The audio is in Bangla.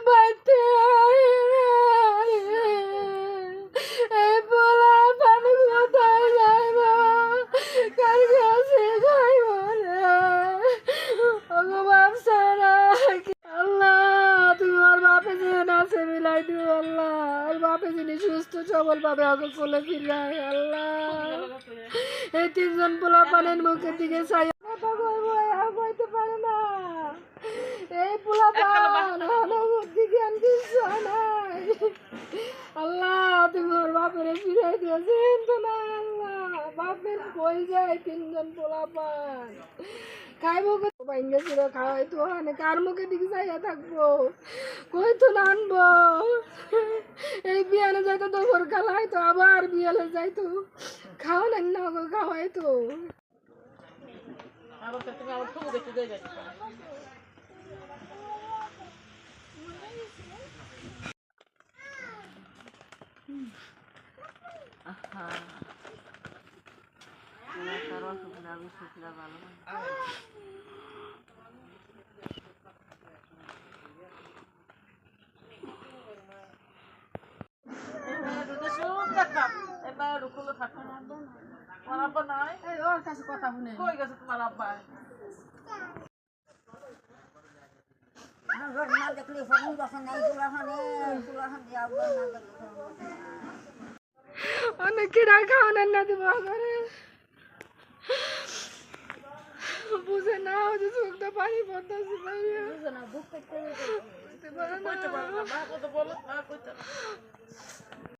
বাড়তে এই পোলা পানি কোথায় যাইব, কার কাছে যাইব রে? ওগো বাপ সারা আল্লাহ, তুমি ওর বাপে যে নাচে মিলাই দিও আল্লাহ, ওর বাপে যিনি সুস্থ সবল ভাবে ওকে কোলে ফিরায় আল্লাহ। এই তিনজন পোলা পানের মুখের দিকে চাই কথা কইবো আর কইতে পারে না। এই পোলা পান দিকে কিছু নাই আল্লাহ, তুমি ওর বাপের ফিরাই দিয়েছেন তো না আল্লাহ। বাপের কই যায় তিনজন পোলা পান খাইবো ভাঙ্গে ছিল খাওয়াই তো মানে কার মুখে দিকে যাইয়া থাকবো, কই তো আনবো। এই বিয়ানে যাইতো তো ভোর খালাই তো আবার বিয়ালে যাইতো খাওয়ালেন না গো, খাওয়াই তো কথা শুনে কই গেছে তোমার আব্বা? অনেক কিরা খাওয়ানোর না দিব করে বুঝে না, যে চোখটা পানি পড়তেছে বুঝে না, বুঝতে পারে না।